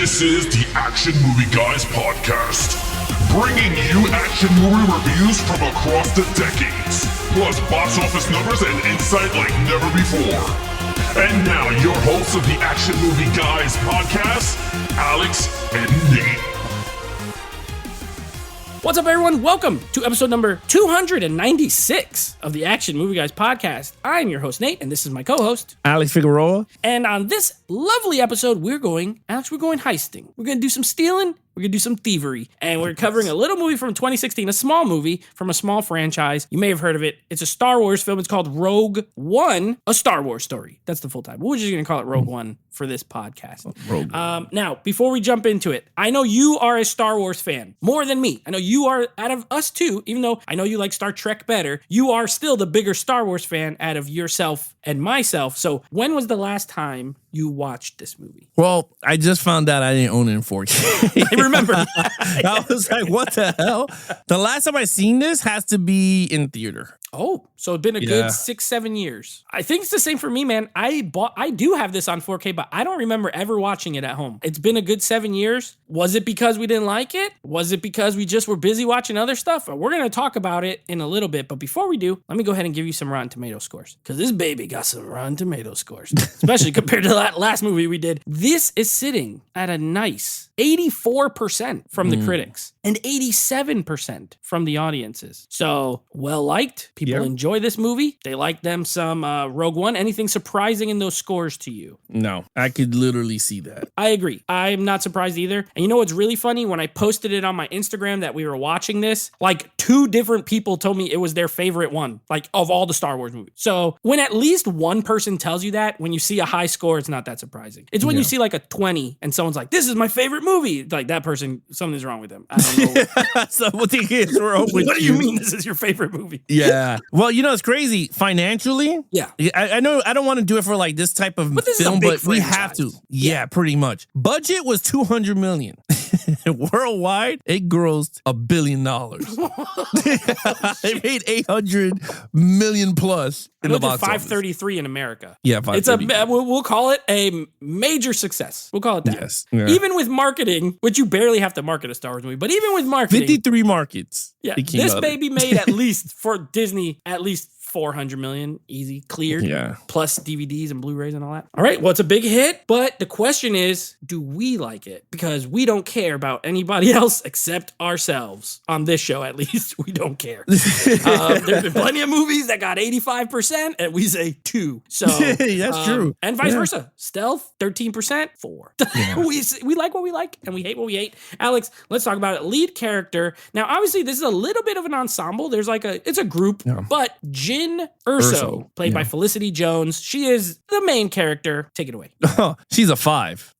This is the Action Movie Guys podcast, bringing you action movie reviews from across the decades, plus box office numbers and insight like never before. And now, your hosts of the Action Movie Guys podcast, Alex and Nate. What's up, everyone? Welcome to episode number 296 of the Action Movie Guys podcast. I'm your host, Nate, and this is my co-host, Alex Figueroa. And on this lovely episode, we're going heisting. We're going to do some stealing. We're going to do some thievery, and we're covering a little movie from 2016, a small movie from a small franchise. You may have heard of it. It's a Star Wars film. It's called Rogue One, a Star Wars story. That's the full title. We're just going to call it Rogue One for this podcast. Rogue Now, before we jump into it, I know you are a Star Wars fan, more than me. I know you are, out of us two, even though I know you like Star Trek better, you are still the bigger Star Wars fan out of yourself and myself. So when was the last time you watched this movie? Well, I just found out I didn't own it in 4K. I remember. I was like, what the hell? The last time I seen this has to be in theater. Oh, so it's been a good 6-7 years. I think it's the same for me, man. I do have this on 4K, but I don't remember ever watching it at home. It's been a good 7 years. Was it because we didn't like it? Was it because we just were busy watching other stuff? We're going to talk about it in a little bit, but before we do, let me go ahead and give you some Rotten Tomato scores, because this baby got some Rotten Tomato scores, especially compared to that last movie we did. This is sitting at a nice 84% from the critics and 87% from the audiences. So, well liked. People enjoy this movie. They like them some Rogue One. Anything surprising in those scores to you? No, I could literally see that. I agree. I'm not surprised either. And you know what's really funny? When I posted it on my Instagram that we were watching this, like 2 different people told me it was their favorite one, like of all the Star Wars movies. So when at least one person tells you that, when you see a high score, it's not that surprising. It's when you see like a 20 and someone's like, this is my favorite movie. Like that person, something's wrong with them. I don't know. So what do you mean this is your favorite movie? Yeah. Well, you know, it's crazy. Financially, I know I don't want to do it for like this type of film, but we have to. Yeah, pretty much. Budget was $200 million. Worldwide, it grossed $1 billion. It made $800 million plus in the box office. 533 in America. Yeah, 533. We'll call it a major success. We'll call it that. Yes. Yeah. Even with marketing, which you barely have to market a Star Wars movie, but even with marketing, 53 markets. Yeah, this baby made at least for Disney at least $400 million, easy, cleared, plus DVDs and Blu-rays and all that. All right, well, it's a big hit, but the question is, do we like it? Because we don't care about anybody else except ourselves. On this show, at least, we don't care. There's been plenty of movies that got 85%, and we say 2. So that's true. And vice versa. Stealth, 13%, 4. We like what we like, and we hate what we hate. Alex, let's talk about it. Lead character. Now, obviously, this is a little bit of an ensemble. There's like it's a group, but Jyn Erso, played by Felicity Jones. She is the main character. Take it away. She's a 5.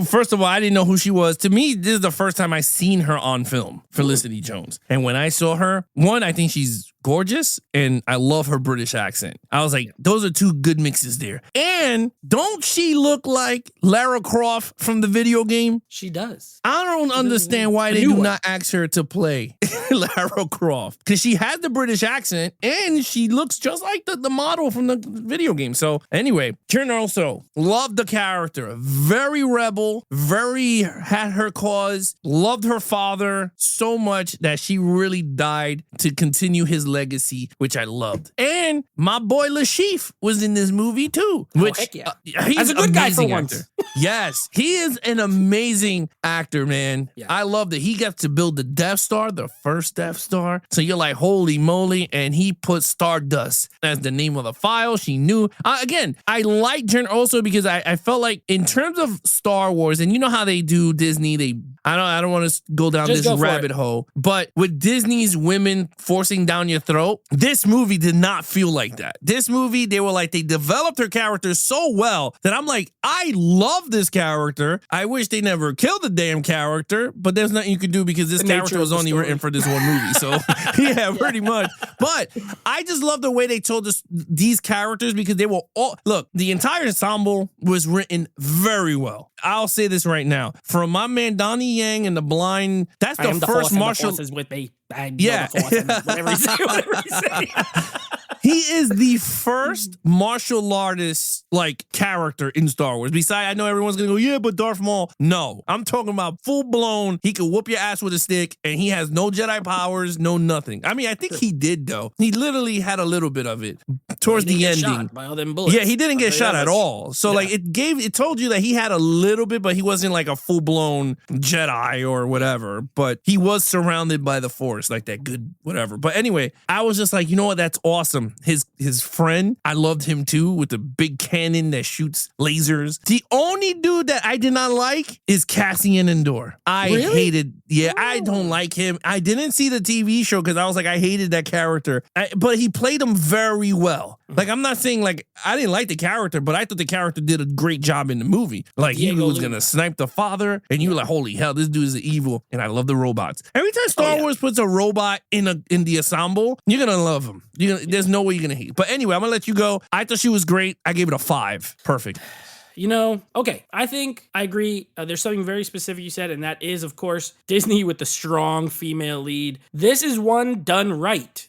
First of all, I didn't know who she was. To me, this is the first time I seen her on film, Felicity Jones. And when I saw her, one, I think she's gorgeous, and I love her British accent. I was like, those are 2 good mixes there. And don't she look like Lara Croft from the video game? She does. I don't understand why they do not ask her to play Lara Croft, because she has the British accent and she looks just like the model from the video game. So anyway, Jyn Erso, loved the character. Very rebel, very had her cause, loved her father so much that she really died to continue his legacy, which I loved. And my boy Lashif was in this movie too, which he's a good guy for once. Yes, he is an amazing actor, man. Yeah. I love that he got to build the Death Star, the first Death Star. So you're like, holy moly. And he put Stardust as the name of the file. She knew. Again, I like Jyn also because I felt like in terms of Star Wars, and you know how they do Disney, I don't want to go down this rabbit hole, but with Disney's women forcing down your throat, this movie did not feel like that. This movie, they developed her character so well that I'm like, I love this character. I wish they never killed the damn character, but there's nothing you can do because this character was only written for this one movie. So yeah, pretty much. But I just love the way they told us these characters because they were all, look, the entire ensemble was written very well. I'll say this right now. From my man Donnie Yang and the Blind, that's the first martial. With me. Yeah. Whatever you say. He is the first martial artist like character in Star Wars. Besides, I know everyone's gonna go, yeah, but Darth Maul. No, I'm talking about full blown. He can whoop your ass with a stick, and he has no Jedi powers, no nothing. I mean, I think he did though. He literally had a little bit of it towards the ending. Shot by all them bullets. Yeah, he didn't get shot at all. So like it told you that he had a little bit, but he wasn't like a full blown Jedi or whatever. But he was surrounded by the Force, like that good whatever. But anyway, I was just like, you know what? That's awesome. His friend, I loved him too, with the big cannon that shoots lasers. The only dude that I did not like is Cassian Andor. I hated. Yeah, I don't like him. I didn't see the TV show because I was like, I hated that character. But he played him very well. Like, I'm not saying like I didn't like the character, but I thought the character did a great job in the movie. Like he was gonna snipe the father, and you were like, holy hell, this dude is evil. And I love the robots. Every time Star Wars puts a robot in the ensemble, you're gonna love him. There's no way you're gonna hate. But anyway, I'm gonna let you go. I thought she was great. I gave it a 5. Perfect. You know, okay, I think I agree. There's something very specific you said, and that is, of course, Disney with the strong female lead. This is one done right.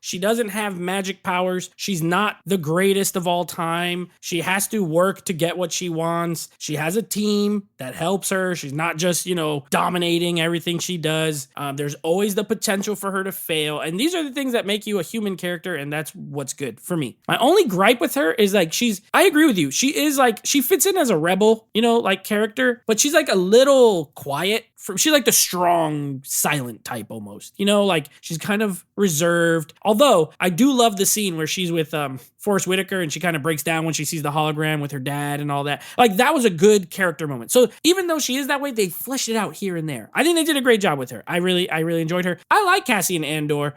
She doesn't have magic powers. She's not the greatest of all time. She has to work to get what she wants. She has a team that helps her. She's not just, dominating everything she does. There's always the potential for her to fail. And these are the things that make you a human character, and that's what's good for me. My only gripe with her is like, I agree with you. She is like, she fits in as a rebel, character, but she's like a little quiet. She's like the strong, silent type almost, like she's kind of reserved. Although I do love the scene where she's with Forrest Whitaker and she kind of breaks down when she sees the hologram with her dad and all that. Like that was a good character moment. So even though she is that way, they fleshed it out here and there. I think they did a great job with her. I really enjoyed her. I like Cassian Andor.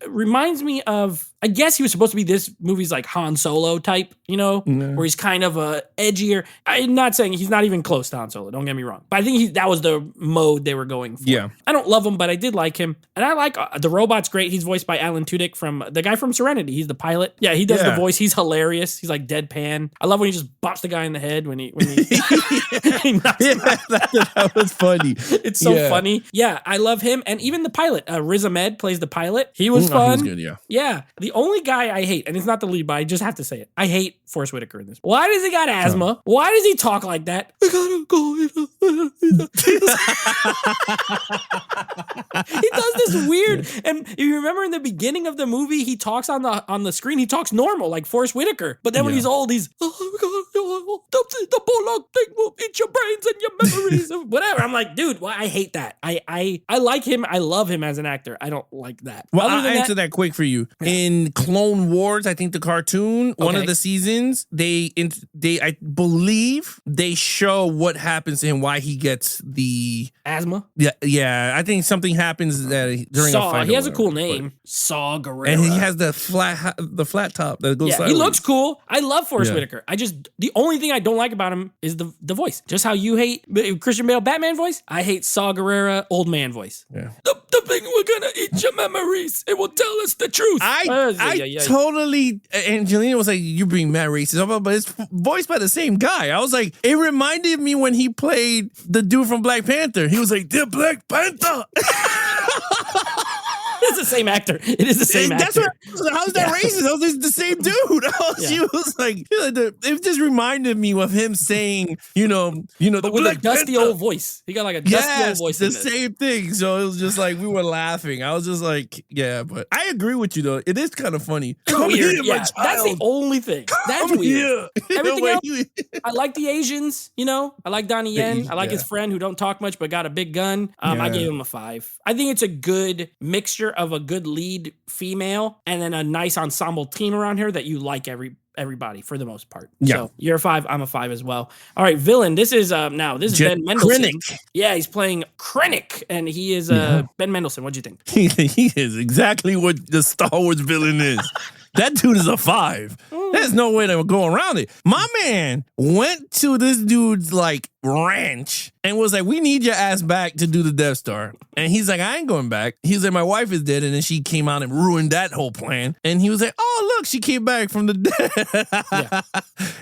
Reminds me of, I guess he was supposed to be this movie's like Han Solo type, where he's kind of a edgier. I'm not saying he's not even close to Han Solo. Don't get me wrong. But I think that was the mode they were going for. Yeah. I don't love him, but I did like him. And I like the robot's great. He's voiced by Alan Tudyk from the guy from Serenity. He's the pilot. Yeah, he does the voice. He's hilarious. He's like deadpan. I love when he just bops the guy in the head when he that was funny. It's so funny. Yeah, I love him. And even the pilot, Riz Ahmed plays the pilot. He was fun. He was good, yeah. The only guy I hate, and it's not the lead, but I just have to say it. I hate Forrest Whitaker in this. Why does he got asthma? Why does he talk like that? I gotta go. He does this weird, and if you remember in the beginning of the movie, he talks on the screen. He talks normal like Forrest Whitaker, but then when he's old, he's the bullock thing will eat your brains and your memories, whatever. I'm like, dude, I hate that. I like him. I love him as an actor. I don't like that. Well, I'll answer that quick for you. In Clone Wars, I think the cartoon, one of the seasons, I believe they show what happens to him, why he gets the asthma. Yeah. I think something happens during a fight. He has a cool name, Saw Gerrera, and he has the flat top that goes. He looks cool. I love Forrest Whitaker. The only thing I don't like about him is the voice. Just how you hate Christian Bale Batman voice, I hate Saw Gerrera old man voice. Yeah. The thing we're gonna eat your memories. It will tell us the truth. I totally. Angelina was like, "You're being mad racist," but it's voiced by the same guy. I was like, it reminded me when he played the dude from Black Panther. He was like, "The Black Panther." It's the same actor. It is the same actor. How's that racist? That was the same dude. She was like, it just reminded me of him saying, but with a dusty old voice. He got like a dusty old voice. The same thing. So it was just like we were laughing. I was just like, yeah, but I agree with you though. It is kind of funny. Come here, that's the only thing. That's weird. Everything else, I like the Asians. I like Donnie Yen. I like his friend who don't talk much but got a big gun. I gave him a 5. I think it's a good mixture of a good lead female and then a nice ensemble team around here that you like everybody for the most part. Yeah. So you're a 5, I'm a 5 as well. All right, villain. This is Ben Mendelsohn. Krennic. Yeah, he's playing Krennic, and he is Ben Mendelsohn. What'd you think? He is exactly what the Star Wars villain is. That dude is a 5. There's no way to go around it. My man went to this dude's like ranch and was like, we need your ass back to do the Death Star. And he's like, I ain't going back. He's like, my wife is dead. And then she came out and ruined that whole plan. And he was like, oh, look, she came back from the dead. Yeah.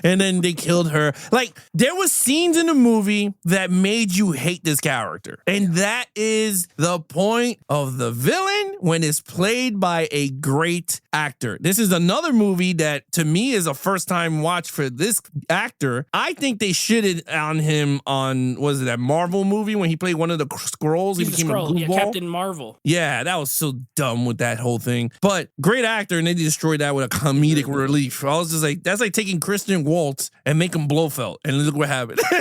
And then they killed her. Like, there was scenes in the movie that made you hate this character. And that is the point of the villain when it's played by a great actor. This is another movie that, to me, is a first-time watch for this actor. I think they shitted on him on, was it that Marvel movie when he played one of the Skrulls? He became a goofball. Yeah, Captain Marvel. Yeah, that was so dumb with that whole thing. But great actor, and they destroyed that with a comedic relief. I was just like, that's like taking Christian Waltz and make him Blofeld, and look what happened. They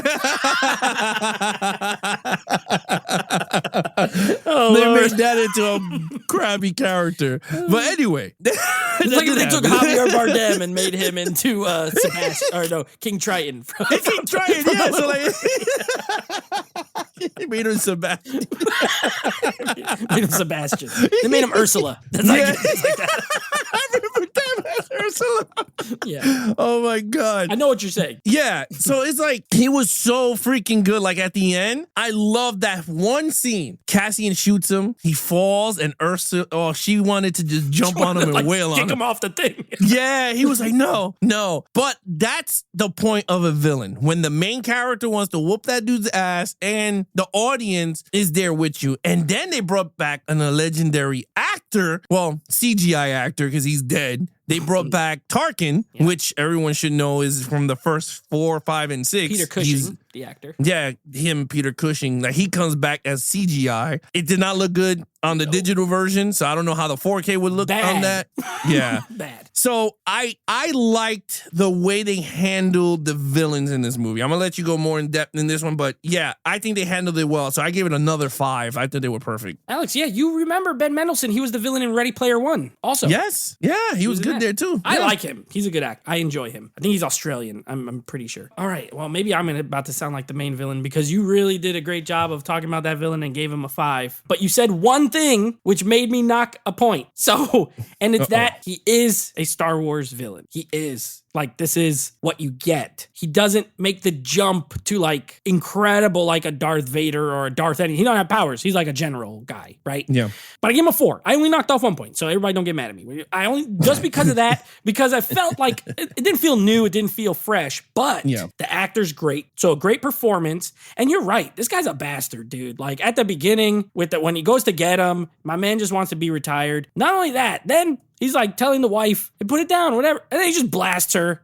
made that into a crappy character. But anyway. It's like if they took Javier Bardem and made him into King Triton. King Triton, yeah. So like, he made him Sebastian. Made him Sebastian. They made him Ursula. That's like that. I remember that as Ursula. Yeah. Oh my God. I know what you're saying. Yeah. So it's like he was so freaking good. Like at the end, I love that one scene. Cassian shoots him. He falls, and Ursula, she wanted to just jump on him and wail on him. Kick him off the thing. Yeah. He was like, no. But that's the point of a villain. When the main character wants to whoop that dude's ass and the audience is there with you. And then they brought back a legendary actor. Well, CGI actor, because he's dead. They brought back Tarkin, which everyone should know is from the first 4, 5, and 6. Peter Cushing, the actor. Yeah, him, Peter Cushing. Like, he comes back as CGI. It did not look good on the digital version, so I don't know how the 4K would look on that. Yeah. Bad. So I liked the way they handled the villains in this movie. I'm going to let you go more in depth in this one, but yeah, I think they handled it well. So I gave it another 5. I thought they were perfect. Alex, yeah, you remember Ben Mendelsohn. He was the villain in Ready Player One also. Yes. Yeah, he was good there too. I like him. He's a good actor. I enjoy him. I think he's Australian. I'm pretty sure. All right. Well, maybe I'm about to sound like the main villain because you really did a great job of talking about that villain and gave him a 5. But you said one thing which made me knock a point. So, and it's that he is a Star Wars villain. He is. Like, this is what you get. He doesn't make the jump to, like, incredible, like a Darth Vader or a Darth anything. He don't have powers. He's like a general guy, right? Yeah. But I gave him a 4. I only knocked off 1 point, so everybody don't get mad at me. Just because of that, because I felt like it didn't feel new, it didn't feel fresh, but the actor's great. So a great performance. And you're right. This guy's a bastard, dude. Like, at the beginning, when he goes to get him, my man just wants to be retired. Not only that, then he's like telling the wife, hey, put it down, whatever. And then he just blasts her.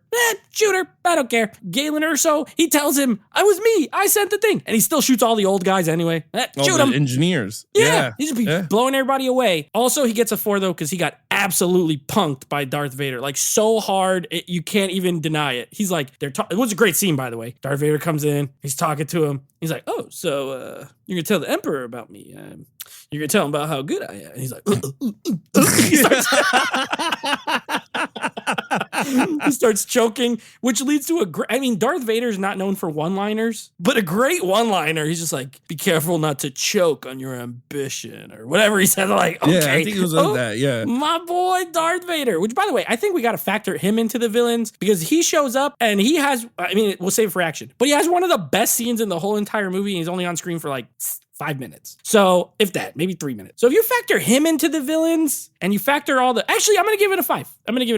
Shoot her. I don't care. Galen Erso, he tells him, I was me. I sent the thing. And he still shoots all the old guys anyway. Shoot them. Engineers. Yeah. He just blowing everybody away. Also, he gets a 4, though, because he got absolutely punked by Darth Vader. Like, so hard, you can't even deny it. He's like, it was a great scene, by the way. Darth Vader comes in. He's talking to him. He's like, oh, so you're going to tell the Emperor about me. You're going to tell him about how good I am. And he's like, he starts choking, which leads to Darth Vader's not known for one-liners, but a great one-liner. He's just like, be careful not to choke on your ambition or whatever he said. Like, okay. Yeah, I think it was on that, yeah. My boy, Darth Vader, which, by the way, I think we got to factor him into the villains because he shows up and he has, we'll save it for action, but he has one of the best scenes in the whole entire movie and he's only on screen for like 5 minutes. So if that, maybe 3 minutes. So if you factor him into the villains and you factor actually, I'm going to give it a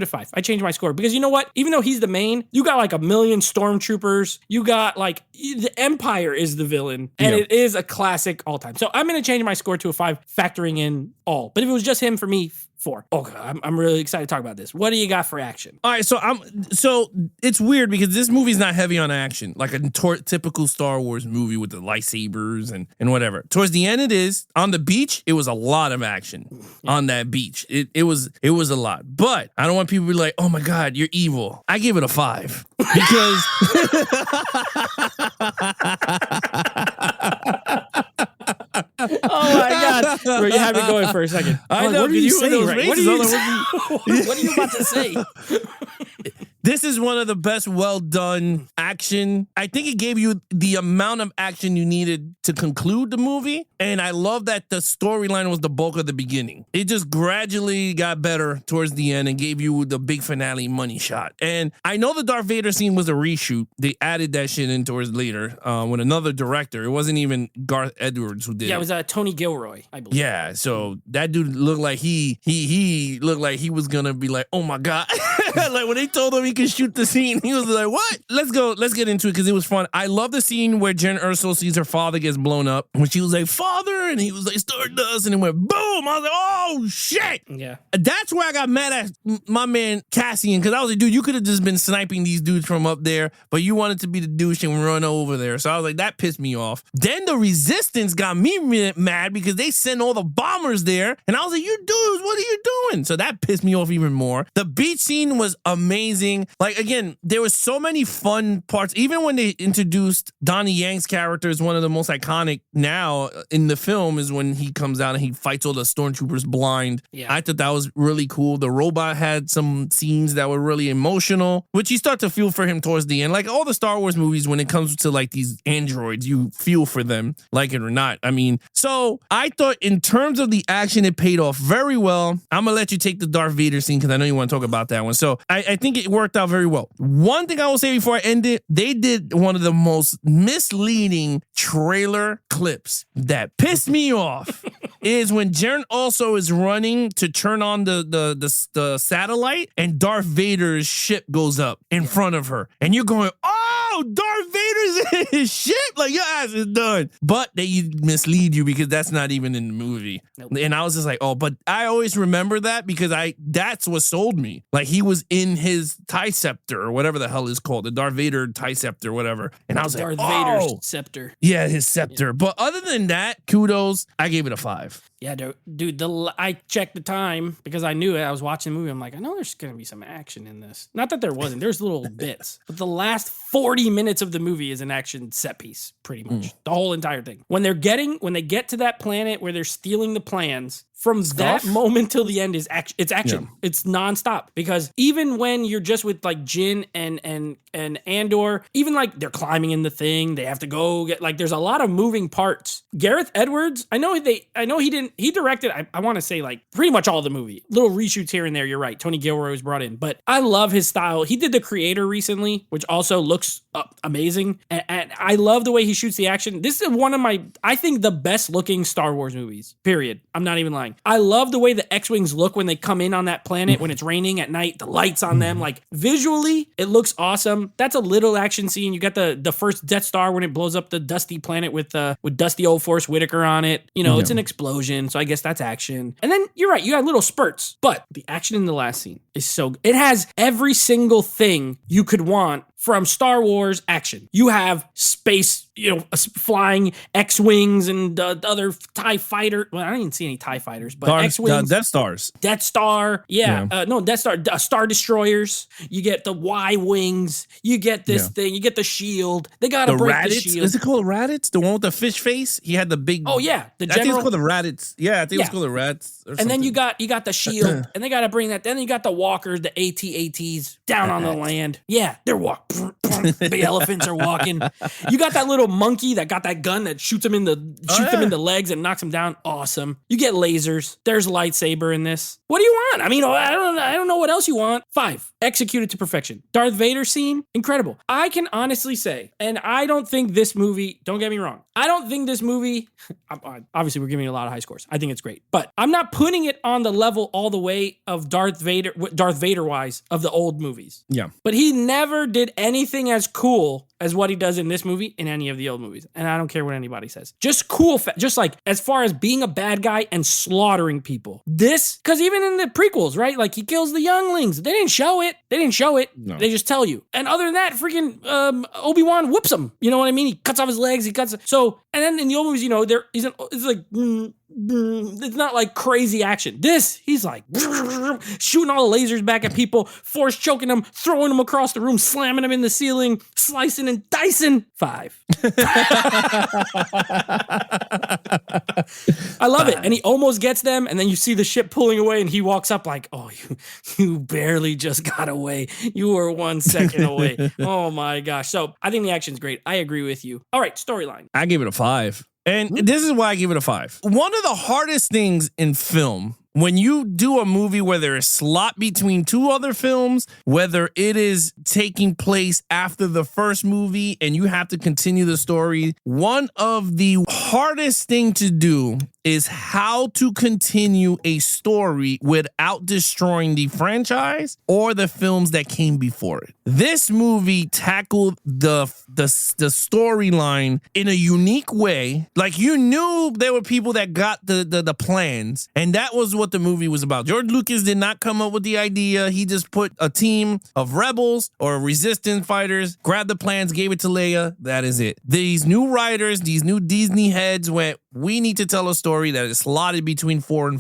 5. I changed my score because you know what? Even though he's the main, you got like 1 million stormtroopers. You got like the Empire is the villain and it is a classic all time. So I'm going to change my score to a 5, factoring in all. But if it was just him for me, 4. Okay, I'm really excited to talk about this. What do you got for action? All right, so it's weird because this movie's not heavy on action, like a typical Star Wars movie with the lightsabers and whatever. Towards the end, it is. On the beach, it was a lot of action on that beach. It was a lot. But I don't want people to be like, oh my God, you're evil. I give it a 5 because oh my God. Bro, you had me going for a second. I know. What are you saying? Right? What are you about to say? This is one of the best well-done action. I think it gave you the amount of action you needed to conclude the movie. And I love that the storyline was the bulk of the beginning. It just gradually got better towards the end and gave you the big finale money shot. And I know the Darth Vader scene was a reshoot. They added that shit in towards later with another director. It wasn't even Garth Edwards who did it. Yeah, it was Tony Gilroy, I believe. Yeah, so that dude looked like he looked like he was gonna be like, oh my God. Like when they told him he could shoot the scene, he was like, what? Let's get into it because it was fun. I love the scene where Jen Erso sees her father gets blown up. When she was like, father, and he was like, Stardust, and it went boom. I was like, oh shit. Yeah. That's where I got mad at my man Cassian, because I was like, dude, you could have just been sniping these dudes from up there, but you wanted to be the douche and run over there. So I was like, that pissed me off. Then the Resistance got me mad because they sent all the bombers there, and I was like, you dudes, what are you doing? So that pissed me off even more. The beach scene was amazing. Like, again, there was so many fun parts. Even when they introduced Donnie Yang's character is one of the most iconic now in the film is when he comes out and he fights all the stormtroopers blind. Yeah. I thought that was really cool. The robot had some scenes that were really emotional, which you start to feel for him towards the end. Like all the Star Wars movies, when it comes to like these androids, you feel for them, like it or not. I mean, so I thought in terms of the action, it paid off very well. I'm gonna let you take the Darth Vader scene because I know you want to talk about that one. So I think it worked out very well. One thing I will say before I end it, they did one of the most misleading trailer clips that pissed me off is when Jaren also is running to turn on the satellite and Darth Vader's ship goes up in front of her. And you're going, oh, Darth Vader's in his ship? Like, your ass is done. But they mislead you because that's not even in the movie. Nope. And I was just like, oh, but I always remember that because that's what sold me. Like, he was in his TIE Scepter or whatever the hell is called, the Darth Vader TIE Scepter, whatever. And I was Darth like, oh. Vader's scepter. Yeah, his scepter. Yeah. But other than that, kudos. I gave it a 5. Yeah, dude, I checked the time because I knew it. I was watching the movie. I'm like, I know there's going to be some action in this. Not that there wasn't. There's little bits. But the last 40 minutes of the movie is an action set piece, pretty much. The whole entire thing. When they get to that planet where they're stealing the plans, from that moment till the end is action. It's action. Yeah. It's nonstop. Because even when you're just with like Jin and Andor, even like they're climbing in the thing, they have to go get like there's a lot of moving parts. Gareth Edwards, I know he directed, I want to say like pretty much all the movie. Little reshoots here and there, you're right. Tony Gilroy was brought in. But I love his style. He did The Creator recently, which also looks amazing. And I love the way he shoots the action. This is one of I think the best looking Star Wars movies, period. I'm not even lying. I love the way the X-Wings look when they come in on that planet, when it's raining at night, the lights on them. Like visually, it looks awesome. That's a little action scene. You got the first Death Star when it blows up the dusty planet with dusty old Forrest Whitaker on it. You know, it's an explosion. So I guess that's action. And then you're right. You got little spurts, but the action in the last scene is it has every single thing you could want from Star Wars action. You have space, flying X-Wings and the other TIE fighter. Well, I didn't see any TIE fighters, but X-Wings. Death Stars. Death Star. Yeah. Death Star. Star Destroyers. You get the Y-Wings. You get this thing. You get the shield. They got to break the shield. Is it called Raditz? The one with the fish face? He had the big... Oh, yeah. I think it's called the Raditz. Yeah, I think it's called the Rats. And then you got the shield, and they got to bring that. Then you got the walkers, the AT-ATs down on the land. Yeah, they're walking. Big elephants are walking. You got that little monkey that got that gun that shoots them in the legs and knocks them down. Awesome. You get lasers. There's lightsaber in this. What do you want? I mean, I don't know what else you want. 5. Executed to perfection. Darth Vader scene, incredible. I can honestly say, and I don't think this movie, don't get me wrong, I don't think this movie, obviously we're giving it a lot of high scores. I think it's great, but I'm not putting it on the level all the way of Darth Vader wise of the old movies. Yeah. But he never did anything as cool as what he does in this movie in any of the old movies. And I don't care what anybody says. Just cool, just like as far as being a bad guy and slaughtering people. This, because even in the prequels, right? Like he kills the younglings. They didn't show it. No. They just tell you. And other than that, freaking Obi-Wan whoops him. You know what I mean? He cuts off his legs. So, and then in the old movies, it's like... it's not like crazy action. This, he's like shooting all the lasers back at people, force choking them, throwing them across the room, slamming them in the ceiling, slicing and dicing. 5. I love it. And he almost gets them, and then you see the ship pulling away, and he walks up like, oh, you barely just got away. You were 1 second away. Oh my gosh. So I think the action's great. I agree with you. All right, storyline. I give it a 5. And this is why I give it a 5. One of the hardest things in film, when you do a movie where there is slot between two other films, whether it is taking place after the first movie and you have to continue the story, one of the hardest thing to do is how to continue a story without destroying the franchise or the films that came before it. This movie tackled the storyline in a unique way. Like, you knew there were people that got the plans, and that was what the movie was about. George Lucas did not come up with the idea. He just put a team of rebels or resistance fighters, grabbed the plans, gave it to Leia. That is it. These new writers, these new Disney heads went, we need to tell a story that is slotted between 3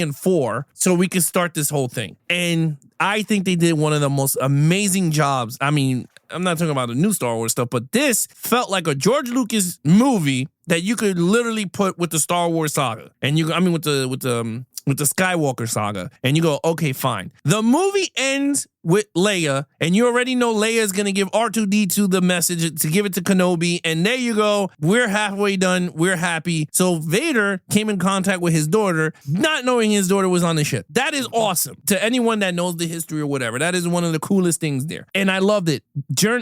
and 4, so we can start this whole thing. And I think they did one of the most amazing jobs. I mean, I'm not talking about the new Star Wars stuff, but this felt like a George Lucas movie that you could literally put with the Star Wars saga. And with the Skywalker saga. And you go, okay, fine. The movie ends with Leia, and you already know Leia is going to give R2-D2 the message to give it to Kenobi, and there you go. We're halfway done. We're happy. So Vader came in contact with his daughter, not knowing his daughter was on the ship. That is awesome. To anyone that knows the history or whatever, that is one of the coolest things there. And I loved it.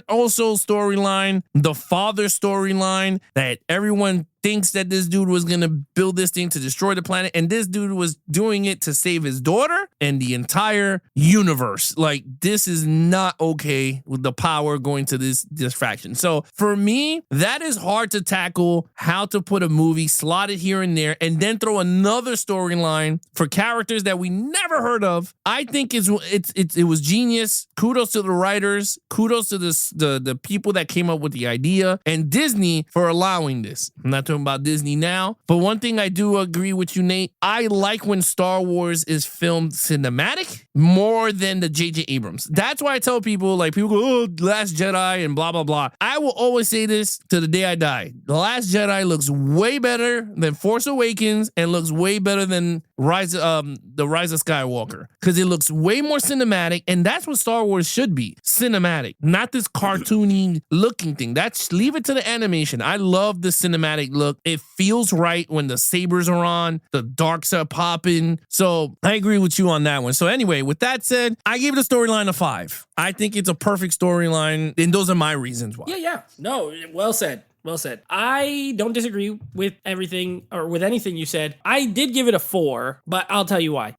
Also storyline, the father storyline, that everyone thinks that this dude was going to build this thing to destroy the planet, and this dude was doing it to save his daughter and the entire universe. Like, this is not okay with the power going to this faction. So for me, that is hard to tackle, how to put a movie slotted here and there and then throw another storyline for characters that we never heard of. I think it was genius. Kudos to the writers. Kudos to the people that came up with the idea, and Disney for allowing this. I'm not talking about Disney now, but one thing I do agree with you, Nate, I like when Star Wars is filmed cinematic more than the J.J. Abrams. That's why I tell people, like, people go, oh, Last Jedi and blah, blah, blah. I will always say this to the day I die. The Last Jedi looks way better than Force Awakens and looks way better than the Rise of Skywalker, because it looks way more cinematic, and that's what Star Wars should be. Cinematic, not this cartoony looking thing. Leave it to the animation. I love the cinematic look. It feels right when the sabers are on, the darks are popping. So I agree with you on that one. So anyway, with that said, I gave the storyline a 5. I think it's a perfect storyline, and those are my reasons why. Yeah. No, well said. Well said. I don't disagree with everything or with anything you said. I did give it a 4, but I'll tell you why.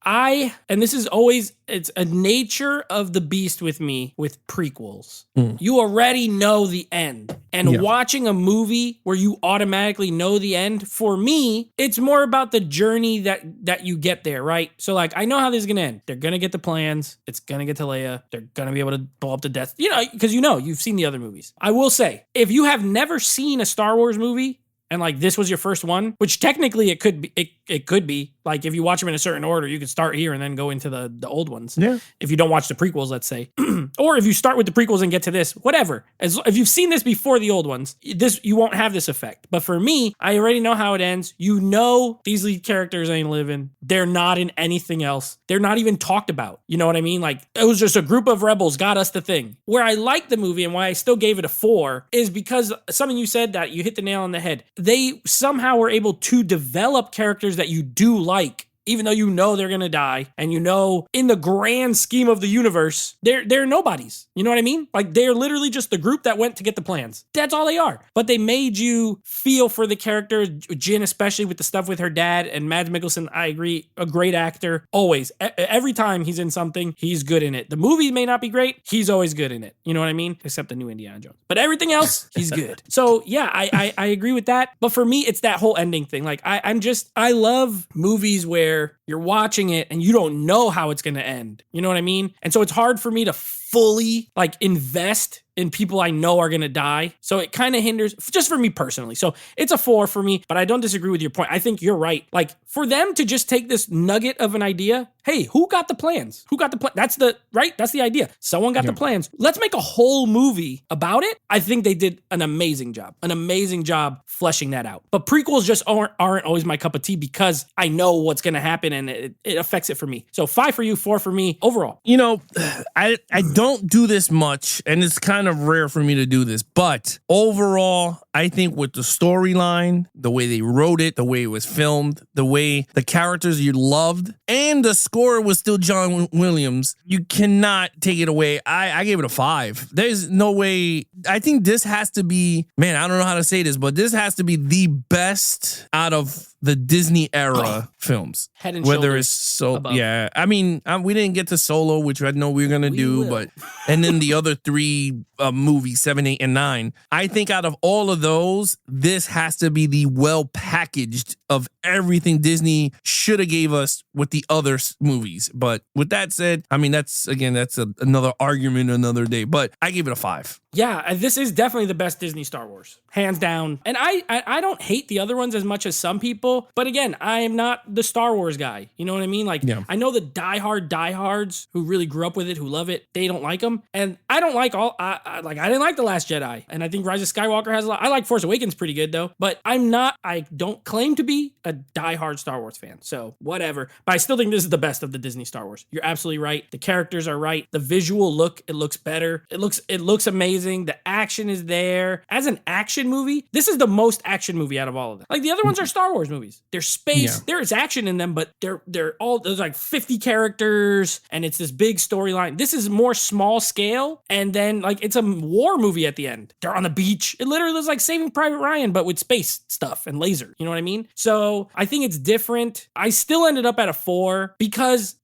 And this is always, it's a nature of the beast with me with prequels. You already know the end. And watching a movie where you automatically know the end, for me, it's more about the journey that you get there, right? So, like, I know how this is going to end. They're going to get the plans. It's going to get to Leia. They're going to be able to blow up the Death. Because you've seen the other movies. I will say, if you have never seen a Star Wars movie, and like this was your first one, which technically it could be like, if you watch them in a certain order, you could start here and then go into the old ones. Yeah. If you don't watch the prequels, let's say, or if you start with the prequels and get to this, whatever. If you've seen this before the old ones, you won't have this effect. But for me, I already know how it ends. These lead characters ain't living. They're not in anything else. They're not even talked about. You know what I mean? Like, it was just a group of rebels got us the thing. Where I like the movie and why I still gave it a 4 is because something you said that you hit the nail on the head. They somehow were able to develop characters that you do like, even though you know they're going to die, and you know in the grand scheme of the universe, they're nobodies. You know what I mean? Like, they're literally just the group that went to get the plans. That's all they are. But they made you feel for the characters, Jyn especially with the stuff with her dad, and Mads Mikkelsen, I agree, a great actor. Always. Every time he's in something, he's good in it. The movie may not be great, he's always good in it. You know what I mean? Except the new Indiana Jones. But everything else, he's good. So yeah, I agree with that. But for me, it's that whole ending thing. Like, I love movies where you're watching it and you don't know how it's going to end. You know what I mean? And so it's hard for me to fully like invest in people I know are going to die. So it kind of hinders, just for me personally. So it's a 4 for me, but I don't disagree with your point. I think you're right. Like, for them to just take this nugget of an idea, hey, who got the plans? Who got the plan? That's the idea. Someone got the plans. Let's make a whole movie about it. I think they did an amazing job fleshing that out. But prequels just aren't always my cup of tea because I know what's going to happen and it affects it for me. So 5 for you, 4 for me overall. You know, I don't do this much, and it's kind of rare for me to do this, but overall, I think with the storyline, the way they wrote it, the way it was filmed, the way the characters you loved, and the score was still John Williams, you cannot take it away. I gave it a 5. There's no way. I think this has to be, man, I don't know how to say this, but this has to be the best out of the Disney era films. Head and whether shoulders it's above. yeah. I mean, we didn't get to Solo, which I know we were gonna do, will. but and then the other 3 movies, 7, 8, and 9. I think out of all of those, this has to be the well packaged of everything Disney should have gave us with the other movies. But with that said, I mean, that's another argument another day. But I gave it a 5. Yeah, this is definitely the best Disney Star Wars, hands down. And I don't hate the other ones as much as some people, but again, I am not the Star Wars guy. You know what I mean? Like, I know the diehards who really grew up with it, who love it, they don't like them, and I don't like I didn't like The Last Jedi, and I think Rise of Skywalker has a lot. I like Force Awakens pretty good though, but I don't claim to be a diehard Star Wars fan, so whatever. But I still think this is the best of the Disney Star Wars. You're absolutely right. The characters are right. The visual look, it looks better. It looks amazing. The action is there. As an action movie, this is the most action movie out of all of them. Like, the other ones are Star Wars movies. There's space, there is action in them, but there's like 50 characters and it's this big storyline. This is more small scale, and then like it's a war movie at the end. They're on the beach. It literally is like Saving Private Ryan, but with space stuff and laser. You know what I mean? So I think it's different. I still ended up at a 4 because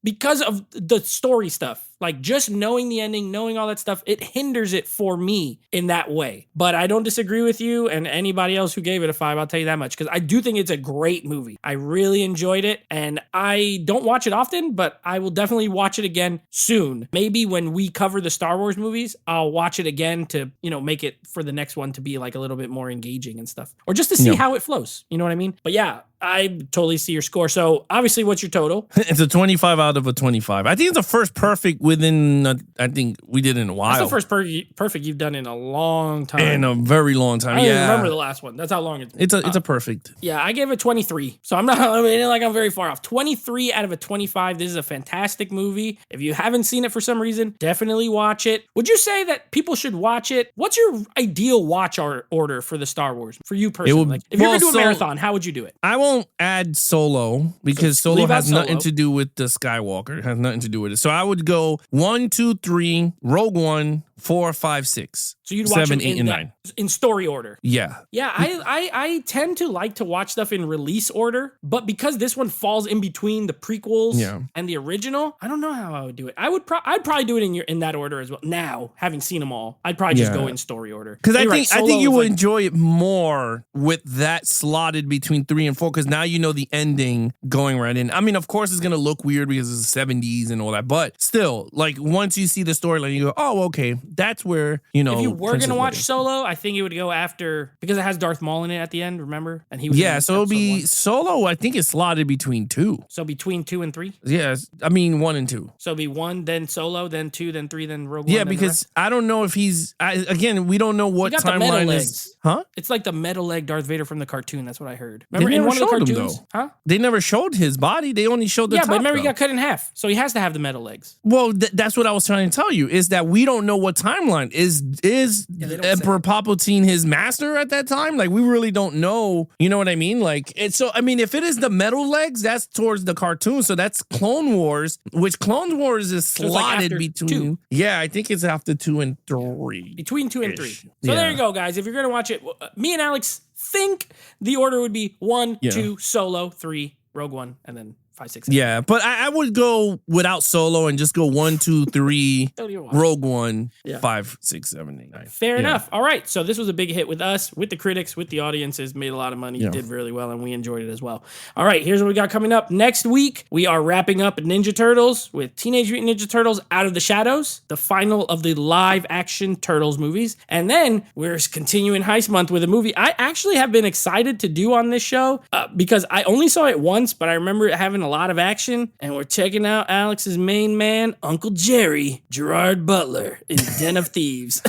of the story stuff. Like, just knowing the ending, knowing all that stuff, it hinders it for me in that way. But I don't disagree with you and anybody else who gave it a 5, I'll tell you that much, because I do think it's a great movie. I really enjoyed it, and I don't watch it often, but I will definitely watch it again soon. Maybe when we cover the Star Wars movies, I'll watch it again to, make it for the next one to be like a little bit more engaging and stuff, or just to see how it flows. You know what I mean? But yeah, I totally see your score. So obviously, what's your total? It's a 25 out of a 25. I think it's the first perfect within, I think we did in a while. That's the first perfect you've done in a long time. In a very long time, I don't even remember the last one. That's how long it's been. It's a perfect. Yeah, I gave it 23. So I'm very far off. 23 out of a 25. This is a fantastic movie. If you haven't seen it for some reason, definitely watch it. Would you say that people should watch it? What's your ideal watch order for the Star Wars? For you personally? If you're going to do a marathon, how would you do it? I won't add Solo because Solo has nothing to do with the Skywalker. It has nothing to do with it. So I would go 1, 2, 3, Rogue One, 4, 5, 6. So you'd watch 7, them 8, and 9 in story order. Yeah. Yeah, I tend to like to watch stuff in release order, but because this one falls in between the prequels and the original, I don't know how I would do it. I'd probably do it in that order as well. Now, having seen them all, I'd probably just go in story order. Because I think you would enjoy it more with that slotted between 3 and 4, because now you know the ending going right in. I mean, of course, it's gonna look weird because it's the 70s and all that, but still, like, once you see the storyline, you go, oh, okay, that's where If you were gonna watch Solo, I think it would go after, because it has Darth Maul in it at the end. Remember? And he was so it'll be 1. Solo. I think it's slotted between 2. So between 2 and 3. Yes, I mean 1 and 2. So it'll be 1, then Solo, then 2, then 3, then Rogue One. Yeah, because I don't know if he's. Again, we don't know what timeline is. Huh? It's like the metal leg Darth Vader from the cartoon. That's what I heard. Remember in one of the cartoons? Huh? They never showed his body. They only showed the top. But remember he got cut in half, so he has to have the metal legs. Well, that's what I was trying to tell you, is that we don't know what timeline is Emperor Palpatine his master at that time. Like, we really don't know. You know what I mean? Like, it's so. I mean, if it is the metal legs, that's towards the cartoon. So that's Clone Wars, which Clone Wars is slotted like between. 2. Yeah, I think it's after 2 and 3. Between 2 and 3. So there you go, guys. If you're gonna watch it, me and Alex think the order would be 1, 2, Solo, 3, Rogue One, and then 5, 6, 7. Yeah, but I would go without Solo and just go 1, 2, 3, Rogue One, 5, 6, 7, 8, 9. Fair enough. All right. So this was a big hit with us, with the critics, with the audiences, made a lot of money, did really well, and we enjoyed it as well. All right, here's what we got coming up. Next week, we are wrapping up Ninja Turtles with Teenage Mutant Ninja Turtles Out of the Shadows, the final of the live action Turtles movies. And then we're continuing Heist Month with a movie I actually have been excited to do on this show because I only saw it once, but I remember it having a lot of action. And we're checking out Alex's main man, Uncle Jerry, Gerard Butler in Den of Thieves.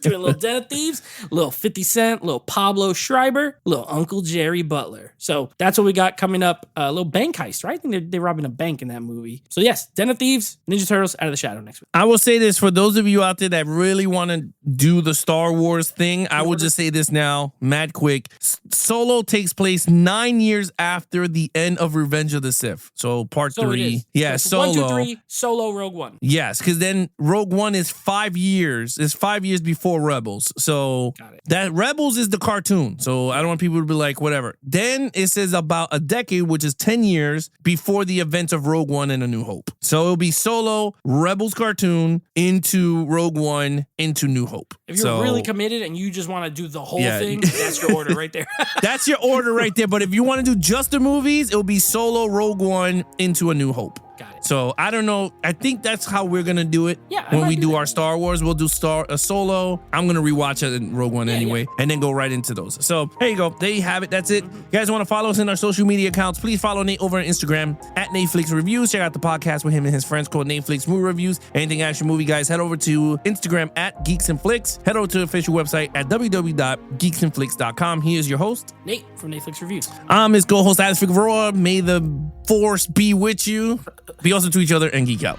Doing a little Den of Thieves, a little 50 Cent, a little Pablo Schreiber, a little Uncle Jerry Butler. So that's what we got coming up. A little bank heist, right? I think they're robbing a bank in that movie. So yes, Den of Thieves, Ninja Turtles, Out of the Shadow next week. I will say this for those of you out there that really want to do the Star Wars thing. I will just say this now, mad quick. Solo takes place 9 years after the end of Revenge of the Sith. So part 3. Yeah, so Solo. 1, 2, 3, Solo, Rogue One. Yes, because then Rogue One is 5 years. It's 5 years before Rebels. So that Rebels is the cartoon. So I don't want people to be like, whatever. Then it says about a decade, which is 10 years before the events of Rogue One and A New Hope. So it'll be Solo, Rebels cartoon, into Rogue One, into New Hope. If you're really committed and you just want to do the whole thing, that's your order right there. That's your order right there. But if you want to do just the movies, it'll be Solo, Rogue One, into A New Hope. Got it. So I don't know. I think that's how we're gonna do it. Yeah, when we do our Star Wars, we'll do Solo. I'm gonna rewatch it in Rogue One anyway, and then go right into those. So there you go. There you have it. That's it. You guys want to follow us in our social media accounts? Please follow Nate over on Instagram at Netflix Reviews. Check out the podcast with him and his friends called Netflix Movie Reviews. Anything action movie, guys, head over to Instagram at Geeks and Flicks. Head over to the official website at www.geeksandflicks.com. He is your host, Nate from Netflix Reviews. I'm his co-host, Alex Figueroa. May the force be with you. Be awesome to each other and geek out.